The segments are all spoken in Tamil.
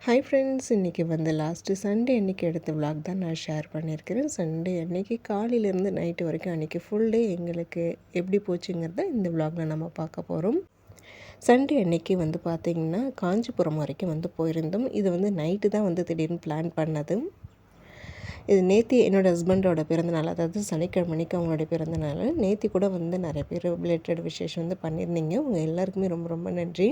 ஹாய் ஃப்ரெண்ட்ஸ், இன்றைக்கி வந்து லாஸ்ட்டு சண்டே அன்றைக்கி எடுத்த விலாக் தான் நான் ஷேர் பண்ணியிருக்கிறேன். சண்டே அன்றைக்கி காலையிலேருந்து நைட்டு வரைக்கும் அன்றைக்கி ஃபுல் டே எங்களுக்கு எப்படி போச்சுங்கிறத இந்த விலாகில் நம்ம பார்க்க போகிறோம். சண்டே அன்றைக்கி வந்து பார்த்திங்கன்னா காஞ்சிபுரம் வரைக்கும் வந்து போயிருந்தோம். இது வந்து நைட்டு தான் வந்து திடீர்னு பிளான் பண்ணது. இது நேற்று என்னோடய ஹஸ்பண்டோட பிறந்தநாள், அதாவது சனிக்கிழமை அன்றைக்கி அவங்களுடைய பிறந்தநாள். நேற்று கூட வந்து நிறைய பேர் ரிலேட்டட் விசேஷம் வந்து பண்ணியிருந்தீங்க. உங்கள் எல்லாருக்குமே ரொம்ப ரொம்ப நன்றி.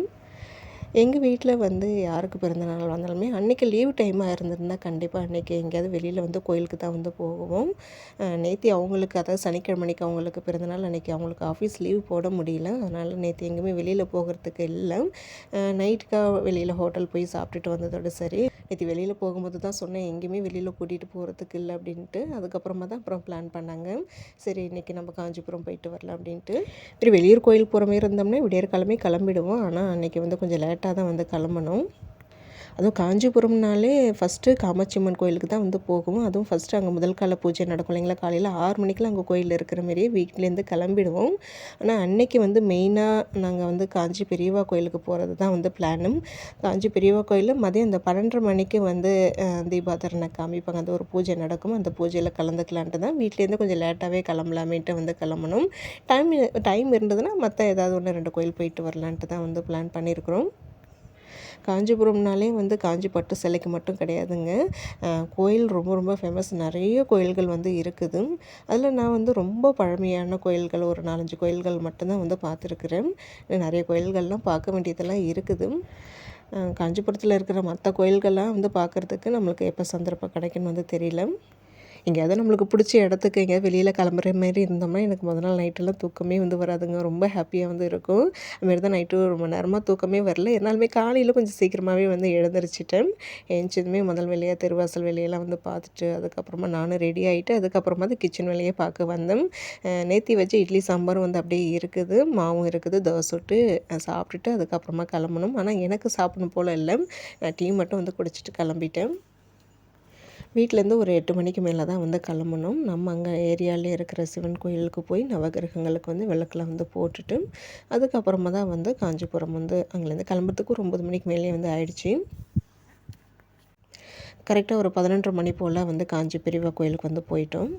எங்கள் வீட்டில் வந்து யாருக்கு பிறந்தநாள் வந்தாலுமே அன்றைக்கி லீவ் டைமாக இருந்திருந்தால் கண்டிப்பாக அன்றைக்கி எங்கேயாவது வெளியில் வந்து கோயிலுக்கு தான் வந்து போவோம். நேற்று அவங்களுக்கு, அதாவது சனிக்கிழமை அன்றைக்கி அவங்களுக்கு பிறந்தநாள், அன்றைக்கி அவங்களுக்கு ஆஃபீஸ் லீவ் போட முடியல. அதனால் நேற்று எங்கேயுமே வெளியில் போகிறதுக்கு இல்லை. நைட்டுக்காக வெளியில் ஹோட்டல் போய் சாப்பிட்டுட்டு வந்ததோடு சரி. நேற்று வெளியில் போகும்போது தான் சொன்னேன், எங்கேயுமே வெளியில் கூட்டிகிட்டு போகிறதுக்கு இல்லை அப்படின்ட்டு. அதுக்கப்புறமா தான் அப்புறம் பிளான் பண்ணாங்க. சரி, இன்றைக்கி நம்ம காஞ்சிபுரம் போயிட்டு வரலாம் அப்படின்ட்டு. இப்படி வெளியூர் கோயில் போகிற மாதிரி இருந்தோம்னா விடியற் காலமே கிளம்பிடுவோம். ஆனால் அன்றைக்கி வந்து கொஞ்சம் லேட்டாக தான் வந்து கிளம்பணும். அதுவும் காஞ்சிபுரம்னாலே ஃபஸ்ட்டு காமாட்சி அம்மன் கோயிலுக்கு தான் வந்து போகும். அதுவும் ஃபஸ்ட்டு அங்கே முதல் கால பூஜை நடக்கும் இல்லைங்களா, காலையில் 6 மணிக்கெலாம் அங்கே கோயில் இருக்கிற மாரியே வீட்டிலேருந்து கிளம்பிடுவோம். ஆனால் அன்னைக்கு வந்து மெயினாக நாங்கள் வந்து காஞ்சி பெரியவா கோயிலுக்கு போகிறது தான் வந்து பிளானும். காஞ்சி பெரியவா கோயிலில் மதியம் இந்த 12:30 மணிக்கு வந்து தீபாதரணை காமிப்பாங்க. அந்த ஒரு பூஜை நடக்கும். அந்த பூஜையில் கலந்துக்கலான்ட்டு தான் வீட்டிலேருந்து கொஞ்சம் லேட்டாகவே கிளம்பலாமேன்ட்டு வந்து கிளம்பணும். டைம் இருந்ததுன்னா மற்ற ஏதாவது 1-2 கோயில் போயிட்டு வரலான்ட்டு தான் வந்து பிளான் பண்ணியிருக்கிறோம். காஞ்சிபுரம்னாலே வந்து காஞ்சி பட்டு சிலைக்கு மட்டும் கிடையாதுங்க. கோயில் ரொம்ப ரொம்ப ஃபேமஸ். நிறைய கோயில்கள் வந்து இருக்குது. அதில் நான் வந்து ரொம்ப பழமையான கோயில்கள் ஒரு 4-5 கோயில்கள் மட்டும்தான் வந்து பார்த்துருக்குறேன். நிறைய கோயில்கள்லாம் பார்க்க வேண்டியதெல்லாம் இருக்குது. காஞ்சிபுரத்தில் இருக்கிற மற்ற கோயில்கள்லாம் வந்து பார்க்குறதுக்கு நம்மளுக்கு எப்போ சந்தர்ப்பம் கிடைக்குன்னு வந்து தெரியல. எங்கேயாவது நம்மளுக்கு பிடிச்ச இடத்துக்கு எங்கேயாவது வெளியில் கிளம்புற மாரி இருந்தோம்னா எனக்கு முதல் நாள் நைட்டெல்லாம் தூக்கமே வந்து வராதுங்க. ரொம்ப ஹாப்பியாக வந்து இருக்கும். அதுமாரி தான் நைட்டு ரொம்ப நேரமாக தூக்கமே வரல. இருந்தாலுமே காலையில் கொஞ்சம் சீக்கிரமாகவே வந்து எழுந்திரிச்சிட்டேன். எழுந்திரிச்சதுமே முதல் வேலையாக தெருவாசல் வேலையெல்லாம் வந்து பார்த்துட்டு அதுக்கப்புறமா நானும் ரெடி ஆகிட்டு அதுக்கப்புறமா தான் கிச்சன் வேலையை பார்க்க வந்தேன். நேற்று வச்ச இட்லி சாம்பாரும் வந்து அப்படியே இருக்குது, மாவும் இருக்குது. தோசை சுட்டு சாப்பிட்டுட்டு அதுக்கப்புறமா கிளம்பணும். ஆனால் எனக்கு சாப்பிடணும் போல் இல்லை. நான் டீ மட்டும் வந்து குடிச்சிட்டு கிளம்பிட்டேன். வீட்டிலேருந்து ஒரு 8 மணிக்கு மேலே தான் வந்து கிளம்பணும். நம்ம அங்கே ஏரியாவிலே இருக்கிற சிவன் கோயிலுக்கு போய் நவகிரகங்களுக்கு வந்து விளக்கெலாம் வந்து போட்டுட்டு அதுக்கப்புறமா தான் வந்து காஞ்சிபுரம் வந்து அங்கேருந்து கிளம்புறதுக்கு ஒரு 9 மணிக்கு மேலே வந்து ஆயிடுச்சு. கரெக்டாக ஒரு 11:30 மணி போல் வந்து காஞ்சி பெரியவா கோயிலுக்கு வந்து போயிட்டோம்.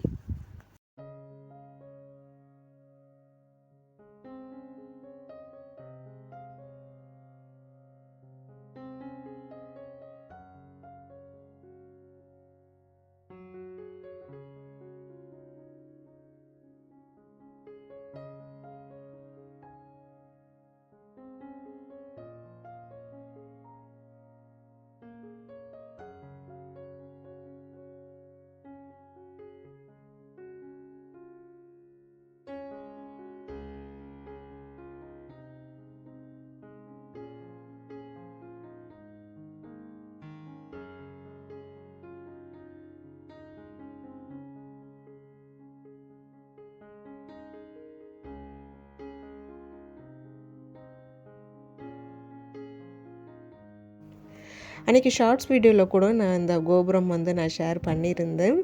அன்றைக்கி ஷார்ட்ஸ் வீடியோவில் கூட நான் இந்த கோபுரம் வந்து நான் ஷேர் பண்ணியிருந்தேன்.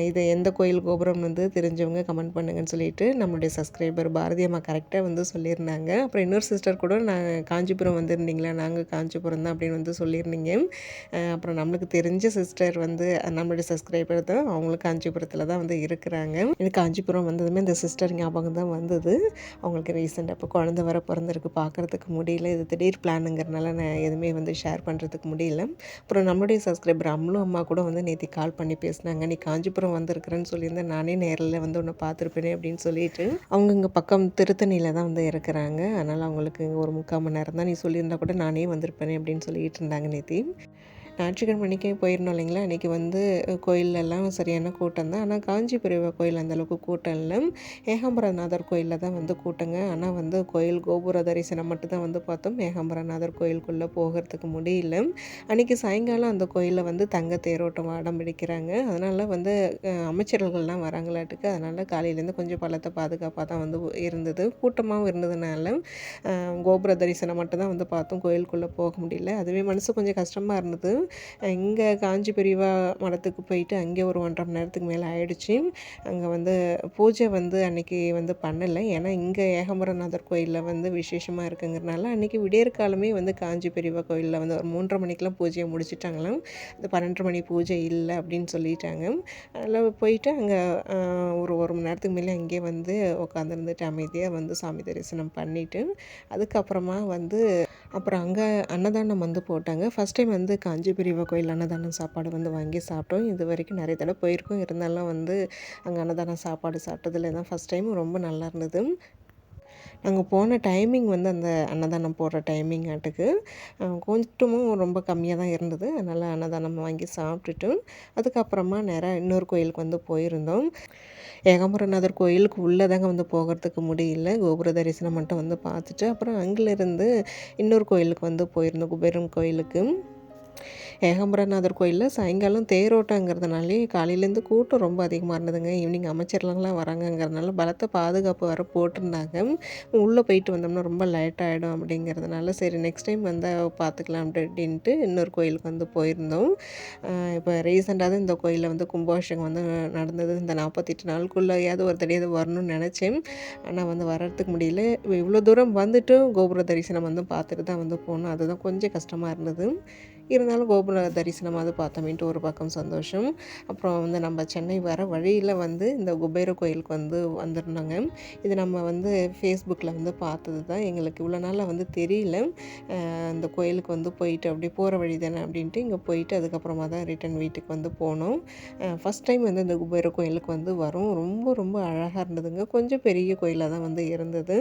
இது எந்த கோயில் கோபுரம் வந்து தெரிஞ்சவங்க கமெண்ட் பண்ணுங்கன்னு சொல்லிட்டு நம்மளுடைய சப்ஸ்கிரைபர் பாரதி அம்மா கரெக்டாக வந்து சொல்லியிருந்தாங்க. அப்புறம் இன்னொரு சிஸ்டர் கூட நான் காஞ்சிபுரம் வந்திருந்தீங்களா, நாங்கள் காஞ்சிபுரம் தான் அப்படின்னு வந்து சொல்லியிருந்தீங்க. அப்புறம் நம்மளுக்கு தெரிஞ்ச சிஸ்டர் வந்து நம்மளுடைய சப்ஸ்கிரைபர் தான், அவங்களுக்கு காஞ்சிபுரத்தில் தான் வந்து இருக்கிறாங்க. எனக்கு காஞ்சிபுரம் வந்ததுமே இந்த சிஸ்டர் ஞாபகம் தான் வந்தது. அவங்களுக்கு ரீசெண்டாக இப்போ குழந்தை வர பிறந்திருக்கு, பார்க்குறதுக்கு முடியல. இது திடீர் பிளானுங்கிறனால நான் எதுவுமே வந்து ஷேர் பண்ணுறதுக்கு முடியல. அப்புறம் நம்மளுடைய சப்ஸ்கிரைபர் அம்லு அம்மா கூட வந்து நேற்று கால் பண்ணி பேசினாங்க. நீ காஞ்சிபுரம் வந்திருக்கிறேன்னு சொல்லியிருந்தேன், நானே நேரில் வந்து உன்னை பார்த்துருப்பேனே அப்படின்னு சொல்லிட்டு. அவங்க இங்கே பக்கம் திருத்தணியில் தான் வந்து இருக்கிறாங்க. அதனால் அவங்களுக்கு ஒரு 3/4 மணி நேரம் தான், நீ சொல்லியிருந்தா கூட நானே வந்திருப்பேனே அப்படின்னு சொல்லிட்டு இருந்தாங்க நேற்று. ஞாயிற்றுக்கிழமை அன்றைக்கே போயிருந்தோம் இல்லைங்களா, அன்றைக்கி வந்து கோயிலெல்லாம் சரியான கூட்டம் தான். ஆனால் காஞ்சி பெரியவா கோயில் அந்தளவுக்கு கூட்டம் இல்லை. ஏகாம்பரநாதர் கோயிலில் தான் வந்து கூட்டங்க. ஆனால் வந்து கோயில் கோபுர தரிசனம் மட்டும்தான் வந்து பார்த்தோம். ஏகாம்பரநாதர் கோயிலுக்குள்ளே போகிறதுக்கு முடியல. அன்றைக்கி சாயங்காலம் அந்த கோயிலில் வந்து தங்க தேரோட்டம் ஆடம் பிடிக்கிறாங்க. அதனால் வந்து அமைச்சர்கள்லாம் வராங்களாட்டுக்கு. அதனால் காலையிலேருந்து கொஞ்சம் பலத்தை பாதுகாப்பாக தான் வந்து இருந்தது. கூட்டமாகவும் இருந்ததுனால கோபுர தரிசனம் மட்டும் தான் வந்து பார்த்தோம். கோயிலுக்குள்ளே போக முடியல. அதுவே மனசு கொஞ்சம் கஷ்டமாக இருந்தது. இங்கே காஞ்சி பெரியவா மடத்துக்கு போயிட்டு அங்கே ஒரு 1.5 மணி நேரத்துக்கு மேலே ஆயிடுச்சு. அங்கே வந்து பூஜை வந்து அன்றைக்கி வந்து பண்ணலை. ஏன்னா இங்கே ஏகாம்பரநாதர் கோயிலில் வந்து விசேஷமாக இருக்குங்கிறனால அன்றைக்கி விடியற்காலமே வந்து காஞ்சி பெரியவா கோயிலில் வந்து ஒரு 3:30 மணிக்கெலாம் பூஜையை முடிச்சிட்டாங்களாம். அது 12:30 மணி பூஜை இல்லை அப்படின்னு சொல்லிட்டாங்க. அதில் போயிட்டு அங்கே ஒரு மணி நேரத்துக்கு மேலே அங்கேயே வந்து உட்காந்துருந்துட்டு அமைதியாக வந்து சாமி தரிசனம் பண்ணிவிட்டு அதுக்கப்புறமா வந்து அப்புறம் அங்கே அன்னதானம் வந்து போட்டாங்க. ஃபஸ்ட் டைம் வந்து காஞ்சி பெரியவா கோயில் அன்னதானம் சாப்பாடு வந்து வாங்கி சாப்பிட்டோம். இது வரைக்கும் நிறைய தடவை போயிருக்கோம். இருந்தாலும் வந்து அங்கே அன்னதானம் சாப்பாடு சாப்பிட்டதில் தான் ஃபஸ்ட் டைம் ரொம்ப நல்லா இருந்தது. நாங்கள் போன டைமிங் வந்து அந்த அன்னதானம் போடுற டைமிங் ஆட்டுக்கு கூட்டமும் ரொம்ப கம்மியாக தான் இருந்தது. அதனால் அன்னதானம் வாங்கி சாப்பிட்டுட்டு அதுக்கப்புறமா நேராக இன்னொரு கோயிலுக்கு வந்து போயிருந்தோம். ஏகாம்பரநாதர் கோயிலுக்கு உள்ளே தாங்க வந்து போகிறதுக்கு முடியல. கோபுர தரிசனம் மட்டும் வந்து பார்த்துட்டு அப்புறம் அங்கேருந்து இன்னொரு கோயிலுக்கு வந்து போயிருந்தோம், குபேரன் கோயிலுக்கு. ஏகாம்பரநாதர் கோயிலில் சாயங்காலம் தேரோட்டங்கிறதுனாலே காலையிலேருந்து கூட்டம் ரொம்ப அதிகமாக இருந்ததுங்க. ஈவினிங் அமைச்சர்லாம் வராங்கங்கிறதுனால பலத்த பாதுகாப்பு வர போட்டிருந்தாங்க. உள்ளே போயிட்டு வந்தோம்னா ரொம்ப லேட் ஆகிடும் அப்படிங்கிறதுனால சரி நெக்ஸ்ட் டைம் வந்து பார்த்துக்கலாம் அப்படின்ட்டு இன்னொரு கோயிலுக்கு வந்து போயிருந்தோம். இப்போ ரீசெண்டாக தான் இந்த கோயிலில் வந்து கும்பாபிஷேகம் வந்து நடந்தது. இந்த 48 நாளுக்குள்ளேயாவது ஒரு தடையாவது வரணும்னு நினச்சேன். ஆனால் வந்து வர்றதுக்கு முடியல. இவ்வளோ தூரம் வந்துட்டும் கோபுர தரிசனம் வந்து பார்த்துட்டு தான் வந்து போனோம். அதுதான் கொஞ்சம் கஷ்டமாக இருந்தது. இருந்தாலும் கோபுர தரிசனமாவது பார்த்தோமேன்ட்டு ஒரு பக்கம் சந்தோஷம். அப்புறம் வந்து நம்ம சென்னை வர வழியில் வந்து இந்த குபேர கோயிலுக்கு வந்து வந்திருந்தோங்க. இது நம்ம வந்து ஃபேஸ்புக்கில் வந்து பார்த்தது தான். எங்களுக்கு இவ்வளோ நாளில் வந்து தெரியல. இந்த கோயிலுக்கு வந்து போயிட்டு அப்படியே போகிற வழி தானே அப்படின்ட்டு இங்கே போயிட்டு அதுக்கப்புறமா தான் ரிட்டன் வீட்டுக்கு வந்து போனோம். ஃபஸ்ட் டைம் வந்து இந்த குபேர கோயிலுக்கு வந்து வரும். ரொம்ப ரொம்ப அழகாக இருந்ததுங்க. கொஞ்சம் பெரிய கோயிலாக தான் வந்து இருந்தது.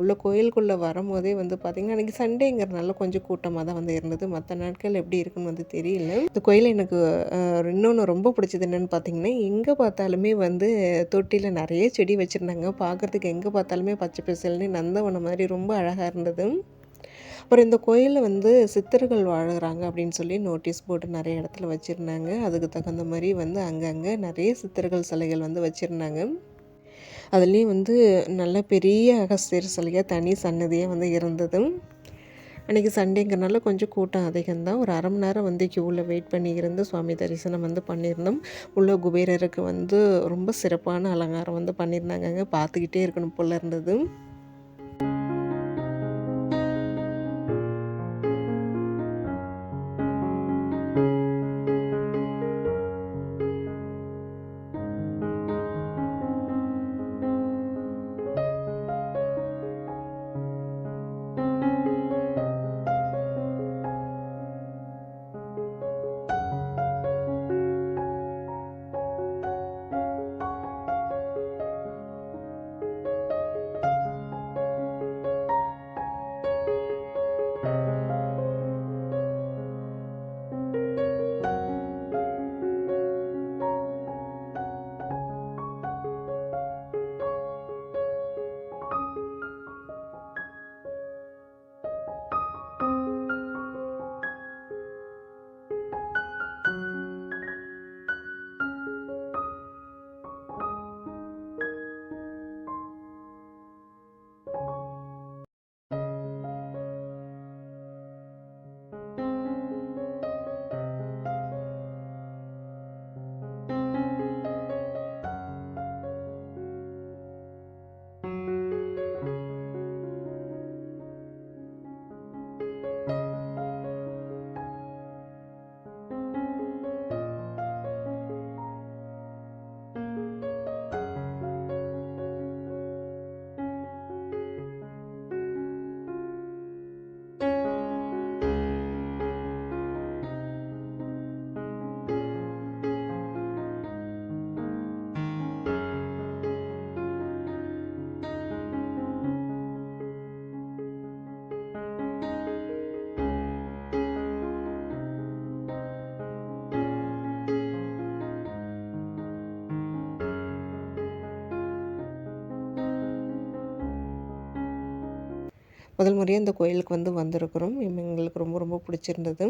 உள்ள கோயிலுக்குள்ளே வரும்போதே வந்து பார்த்திங்கன்னா அன்றைக்கி சண்டேங்கிறதுனால கொஞ்சம் கூட்டமாக தான் வந்து இருந்தது. மற்ற நாட்கள் எப்படி இருக்குன்னு வந்து தெரியல. இந்த கோயிலில் எனக்கு இன்னொன்று ரொம்ப பிடிச்சது என்னென்னு பார்த்திங்கன்னா, எங்கே பார்த்தாலுமே வந்து தொட்டியில் நிறைய செடி வச்சுருந்தாங்க. பார்க்குறதுக்கு எங்கே பார்த்தாலுமே பச்சை பசேல்னு நந்தவனம் மாதிரி ரொம்ப அழகாக இருந்தது. அப்புறம் இந்த கோயிலில் வந்து சித்தர்கள் வாழுகிறாங்க அப்படின்னு சொல்லி நோட்டீஸ் போர்டு நிறைய இடத்துல வச்சுருந்தாங்க. அதுக்கு தகுந்த மாதிரி வந்து அங்கங்கே நிறைய சித்தர்கள் சிலைகள் வந்து வச்சுருந்தாங்க. அதுலேயும் வந்து நல்ல பெரிய அகஸ்தியர் சிலையாக தனி சன்னதியாக வந்து இருந்தது. அன்றைக்கி சண்டேங்கிறனால கொஞ்சம் கூட்டம் அதிகம்தான். ஒரு 1/2 மணி நேரம் வந்து க்யூவில் வெயிட் பண்ணி இருந்து சுவாமி தரிசனம் வந்து பண்ணியிருந்தோம். உள்ள குபேரருக்கு வந்து ரொம்ப சிறப்பான அலங்காரம் வந்து பண்ணியிருந்தாங்கங்க. பார்த்துக்கிட்டே இருக்கணும் போல் இருந்தது. முதல் முறையாக இந்த கோயிலுக்கு வந்து வந்திருக்கிறோம். எங்களுக்கு ரொம்ப ரொம்ப பிடிச்சிருந்தது.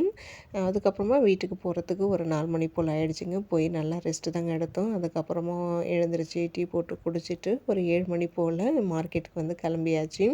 அதுக்கப்புறமா வீட்டுக்கு போகிறதுக்கு ஒரு 4 மணி போல் ஆயிடுச்சுங்க. போய் நல்லா ரெஸ்ட்டு தாங்க எடுத்தோம். அதுக்கப்புறமா எழுந்திரிச்சு டீ போட்டு குடிச்சிட்டு ஒரு 7 மணி போல் மார்க்கெட்டுக்கு வந்து கிளம்பியாச்சு.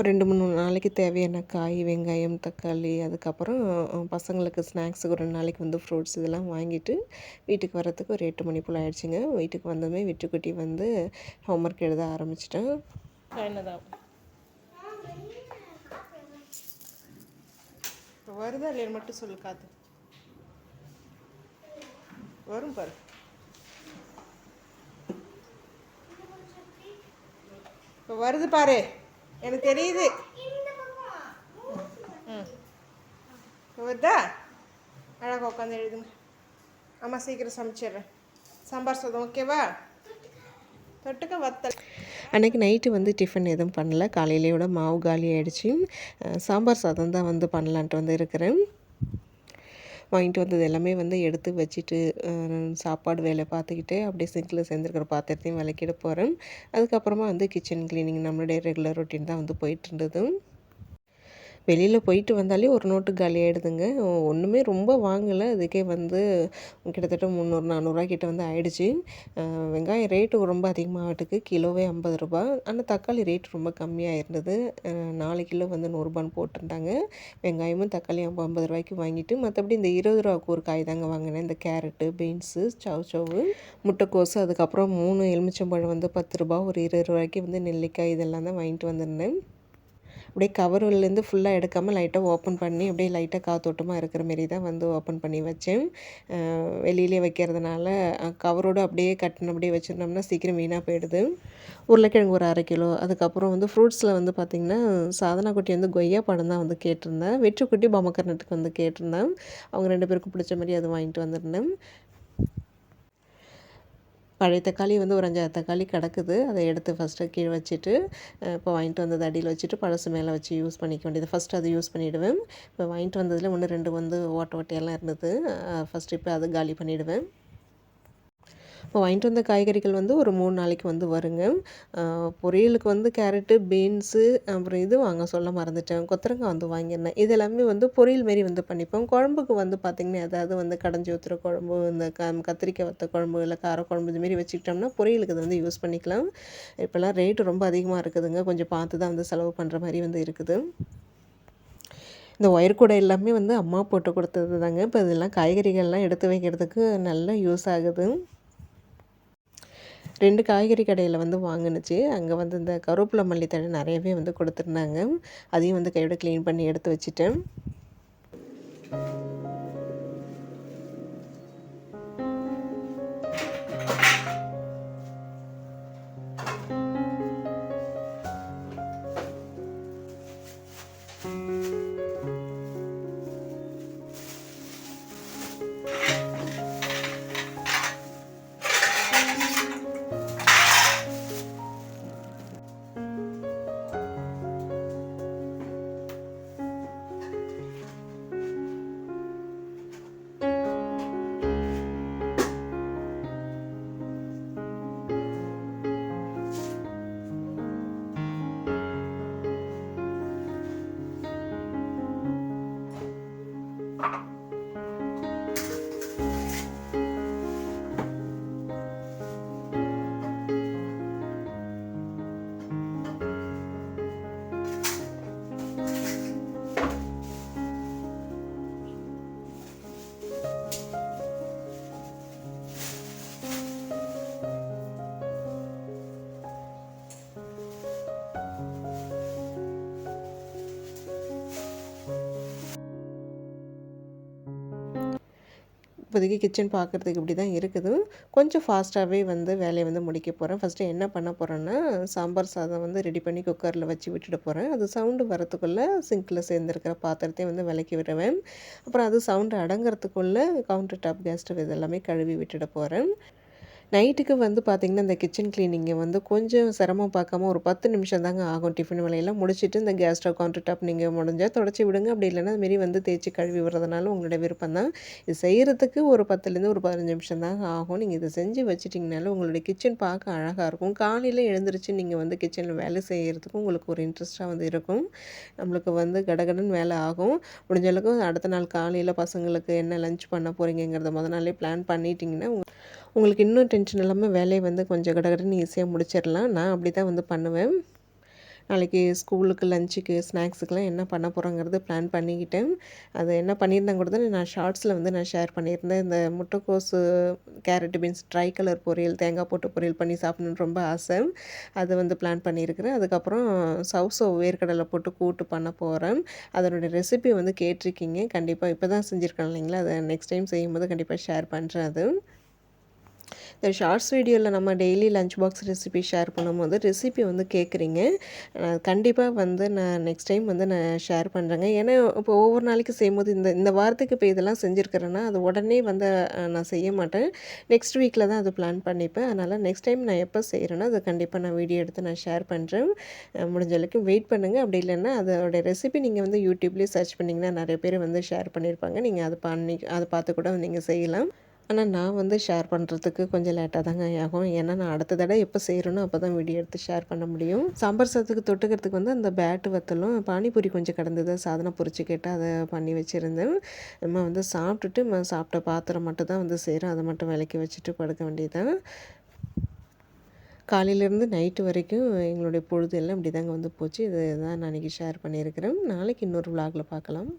ஒரு 2-3 நாளைக்கு தேவையான காய், வெங்காயம், தக்காளி, அதுக்கப்புறம் பசங்களுக்கு ஸ்நாக்ஸுக்கு ஒரு 2 நாளைக்கு வந்து ஃப்ரூட்ஸ் இதெல்லாம் வாங்கிட்டு வீட்டுக்கு வரத்துக்கு ஒரு 8 மணி போல் ஆயிடுச்சுங்க. வீட்டுக்கு வந்ததுமே விட்டுக்குட்டி வந்து ஹோம்ஒர்க் எழுத ஆரம்பிச்சிட்டேன். என்னதான் வருதா இல்லையா மட்டும் சொல்லு. காத்து வரும் பாரு. இப்போ வருது பாரு, எனக்கு தெரியுது. இப்போ வருதா? அழகாக உட்காந்து எழுதுங்க. அம்மா சீக்கிரம் சமைச்சிடுறேன். சாம்பார் சாதம் ஓகேவா? தொட்டுக்க வத்தல். அன்றைக்கி நைட்டு வந்து டிஃபன் எதுவும் பண்ணல. காலையிலேயோட மாவு காலி ஆகிடுச்சி. சாம்பார் சாதம் தான் வந்து பண்ணலான்ட்டு வந்து இருக்கிறேன். வாங்கிட்டு வந்தது எல்லாமே வந்து எடுத்து வச்சுட்டு சாப்பாடு வேலை பார்த்துக்கிட்டு அப்படியே சிங்கில் சேர்ந்துருக்கிற பாத்திரத்தையும் விளக்கிட போகிறேன். அதுக்கப்புறமா வந்து கிச்சன் க்ளீனிங் நம்மளுடைய ரெகுலர் ரொட்டீன் தான் வந்து போயிட்டு இருந்தது. வெளியில் போயிட்டு வந்தாலே ஒரு நோட்டு காலி ஆகிடுதுங்க. ஒன்றுமே ரொம்ப வாங்கலை. அதுக்கே வந்து கிட்டத்தட்ட 300-400 கிட்ட வந்து ஆயிடுச்சு. வெங்காயம் ரேட்டு ரொம்ப அதிகமாகட்டுக்கு கிலோவே 50 ரூபா. ஆனால் தக்காளி ரேட் ரொம்ப கம்மியாக இருந்தது. 4 கிலோ வந்து 100 ரூபான்னு போட்டிருந்தாங்க. வெங்காயமும் தக்காளியும் 50 ரூபாய்க்கு வாங்கிட்டு மற்றபடி இந்த 20 ரூபாய்க்கு ஒரு காய் தாங்க வாங்கினேன். இந்த கேரட்டு, பீன்ஸு, சவ்சவ்வு, முட்டைக்கோசு, அதுக்கப்புறம் 3 எலுமிச்சம்பழம் வந்து 10 ரூபா, ஒரு 20 ரூபாய்க்கு வந்து நெல்லிக்காய் இதெல்லாம் தான் வாங்கிட்டு வந்திருந்தேன். அப்படியே கவருலேருந்து ஃபுல்லாக எடுக்காமல் லைட்டாக ஓப்பன் பண்ணி அப்படியே லைட்டாக காத்தோட்டமாக இருக்கிற மாரி தான் வந்து ஓப்பன் பண்ணி வச்சேன். வெளியிலே வைக்கிறதுனால கவரோடு அப்படியே கட்டினபடியே வச்சுருந்தோம்னா சீக்கிரம் வீணாக போயிடுது. உருளைக்கிழங்கு ஒரு 1/2 கிலோ. அதுக்கப்புறம் வந்து ஃப்ரூட்ஸில் வந்து பார்த்திங்கன்னா சாதனா குட்டி வந்து கொய்யா பழம் தான் வந்து கேட்டிருந்தேன். வெற்றுக்குட்டி பொம்மக்கர்னட்டுக்கு வந்து கேட்டிருந்தேன். அவங்க 2 பேருக்கும் பிடிச்ச மாதிரி அது வாங்கிட்டு வந்திருந்தேன். பழைய தக்காளி வந்து ஒரு 5-6 தக்காளி கிடக்குது. அதை எடுத்து ஃபஸ்ட்டு கீழே வச்சுட்டு இப்போ வாங்கிட்டு வந்தது அடியில் வச்சுட்டு பழசு மேலே வச்சு யூஸ் பண்ணிக்க வேண்டியது. ஃபஸ்ட்டு அது யூஸ் பண்ணிவிடுவேன். இப்போ வாங்கிட்டு வந்ததில் 1, 2 வந்து ஓட்டையெல்லாம் இருந்தது. ஃபஸ்ட்டு இப்போ அது காலி பண்ணிவிடுவேன். இப்போ வாங்கிட்டு வந்த காய்கறிகள் வந்து ஒரு 3 நாளைக்கு வந்து வருங்க. பொரியலுக்கு வந்து கேரட்டு, பீன்ஸு, அப்புறம் இது வாங்க சொல்ல மறந்துட்டேன். கொத்தரங்காய் வந்து வாங்கியிருந்தேன். இது எல்லாமே வந்து பொரியல் மாரி வந்து பண்ணிப்போம். குழம்புக்கு வந்து பார்த்திங்கன்னா ஏதாவது வந்து கடைஞ்சி ஊற்றுற குழம்பு, இந்த கத்திரிக்காய் வத்த குழம்பு, இல்லை காரக்குழம்பு இதுமாரி வச்சுக்கிட்டோம்னா பொரியலுக்கு இதை வந்து யூஸ் பண்ணிக்கலாம். இப்போல்லாம் ரேட்டு ரொம்ப அதிகமாக இருக்குதுங்க. கொஞ்சம் பார்த்து தான் வந்து செலவு பண்ணுற மாதிரி வந்து இருக்குது. இந்த ஒயர் கூடை எல்லாமே வந்து அம்மா போட்டு கொடுத்தது தாங்க. இப்போ இதெல்லாம் காய்கறிகள்லாம் எடுத்து வைக்கிறதுக்கு நல்லா யூஸ் ஆகுது. 2 காய்கறி கடையில் வந்து வாங்கினுச்சு. அங்கே வந்து இந்த கருவேப்பிலை மல்லி தழை நிறையவே வந்து கொடுத்துருந்தாங்க. அதையும் வந்து கையோட க்ளீன் பண்ணி எடுத்து வச்சுட்டேன். இப்போதைக்கு கிச்சன் பார்க்குறதுக்கு இப்படி தான் இருக்குது. கொஞ்சம் ஃபாஸ்ட்டாகவே வந்து வேலையை வந்து முடிக்க போகிறேன். ஃபஸ்ட்டு என்ன பண்ண போகிறேன்னா சாம்பார் சாதம் வந்து ரெடி பண்ணி குக்கரில் வச்சு விட்டுட போகிறேன். அது சவுண்டு வரத்துக்குள்ளே சிங்கில் சேர்ந்துருக்கிற பாத்திரத்தையும் வந்து விலக்கி விடுவேன். அப்புறம் அது சவுண்டு அடங்கிறதுக்குள்ளே கவுண்டர் டாப், கேஸ் ஸ்டவ் இதெல்லாமே கழுவி விட்டுட போகிறேன். நைட்டுக்கு வந்து பார்த்திங்கன்னா, இந்த கிச்சன் கிளீனிங்கை வந்து கொஞ்சம் சிரமம் பார்க்காம ஒரு 10 நிமிஷம் தாங்க ஆகும். டிஃபன் வேலையெல்லாம் முடிச்சுட்டு இந்த கேஸ் ஸ்டவ், கவுண்டர் டாப் நீங்கள் முடிஞ்சா தொடச்சி விடுங்க. அப்படி இல்லைன்னா அதுமாரி வந்து தேய்ச்சி கழுவி விடுறதுனால உங்களோட விருப்பம் தான். இது செய்கிறதுக்கு ஒரு 10லேருந்து ஒரு 15 நிமிஷம் தாங்க ஆகும். நீங்கள் இதை செஞ்சு வச்சுட்டிங்கனாலும் உங்களுடைய கிச்சன் பார்க்க அழகாக இருக்கும். காலையில் எழுந்திரிச்சு நீங்கள் வந்து கிச்சனில் வேலை செய்கிறதுக்கும் உங்களுக்கு ஒரு இன்ட்ரெஸ்ட்டாக வந்து இருக்கும். நம்மளுக்கு வந்து கடகடன்னு வேலை ஆகும். முடிஞ்ச அளவுக்கு அடுத்த நாள் காலையில் பசங்களுக்கு என்ன லஞ்ச் பண்ண போகிறீங்கிறத மொதல் நாளே பிளான் பண்ணிட்டீங்கன்னா உங்களுக்கு இன்னும் டென்ஷன் இல்லாமல் வேலையை வந்து கொஞ்சம் கடகடன்னு ஈஸியாக முடிச்சிடலாம். நான் அப்படி தான் வந்து பண்ணுவேன். நாளைக்கு ஸ்கூலுக்கு, லஞ்சுக்கு, ஸ்நாக்ஸுக்கெலாம் என்ன பண்ண போகிறோங்கிறது பிளான் பண்ணிக்கிட்டேன். அது என்ன பண்ணியிருந்தேன் கூட தான் நான் ஷார்ட்ஸில் வந்து நான் ஷேர் பண்ணியிருந்தேன். இந்த முட்டைக்கோஸு, கேரட், பீன்ஸ் ட்ரை கலர் பொரியல், தேங்காய் போட்டு பொரியல் பண்ணி சாப்பிடணுன்னு ரொம்ப ஆசை. அது வந்து பிளான் பண்ணியிருக்கிறேன். அதுக்கப்புறம் சௌசௌ வேர்க்கடலை போட்டு கூட்டு பண்ண போகிறேன். அதனுடைய ரெசிபி வந்து கேட்டிருக்கீங்க. கண்டிப்பாக இப்போ தான் செஞ்சுருக்கேன் இல்லைங்களா, அதை நெக்ஸ்ட் டைம் செய்யும்போது கண்டிப்பாக ஷேர் பண்ணுறேன் அது. இந்த ஷார்ட்ஸ் வீடியோவில் நம்ம daily lunch box recipe share பண்ணும்போது ரெசிபி வந்து கேட்குறீங்க. கண்டிப்பாக வந்து நான் நெக்ஸ்ட் டைம் வந்து நான் ஷேர் பண்ணுறேங்க. ஏன்னா இப்போ ஒவ்வொரு நாளைக்கு செய்யும்போது இந்த இந்த வாரத்துக்கு இப்போ இதெல்லாம் செஞ்சுருக்கிறேன்னா அது உடனே வந்து நான் செய்ய மாட்டேன். நெக்ஸ்ட் வீக்கில் தான் அது பிளான் பண்ணிப்பேன். அதனால் நெக்ஸ்ட் டைம் நான் எப்போ செய்கிறேனோ அதை கண்டிப்பாக நான் வீடியோ எடுத்து நான் ஷேர் பண்ணுறேன். முடிஞ்ச அளவுக்கு வெயிட் பண்ணுங்கள். அப்படி இல்லைன்னா அதோடைய ரெசிபி நீங்கள் வந்து யூடியூப்லேயே சர்ச் பண்ணிங்கன்னா நிறைய பேர் வந்து ஷேர் பண்ணியிருப்பாங்க. நீங்கள் அதை பார்த்து கூட நீங்கள் செய்யலாம். ஆனால் நான் வந்து ஷேர் பண்ணுறதுக்கு கொஞ்சம் லேட்டாக தாங்க ஆகும். ஏன்னா நான் அடுத்த தடவை எப்போ செய்கிறேனோ அப்போ தான் வீடியோ எடுத்து ஷேர் பண்ண முடியும். சாம்பார் சாதத்துக்கு தொட்டுக்கிறதுக்கு வந்து அந்த பேட்டு வத்தலும் பானிபூரி கொஞ்சம் கிடந்தது. சாதனை பொரிச்சு கேட்டால் அதை பண்ணி வச்சுருந்தேன். நம்ம வந்து சாப்பிட்டுட்டு சாப்பிட்ட பாத்திரம் மட்டும் தான் வந்து செய்கிறோம். அதை மட்டும் விளக்கி வச்சுட்டு படுக்க வேண்டியதுதான். காலையிலேருந்து நைட்டு வரைக்கும் எங்களுடைய பொழுது எல்லாம் இப்படி தாங்க வந்து போச்சு. இதை தான் நான் இன்றைக்கி ஷேர் பண்ணியிருக்கிறேன். நாளைக்கு இன்னொரு விலாகில் பார்க்கலாம்.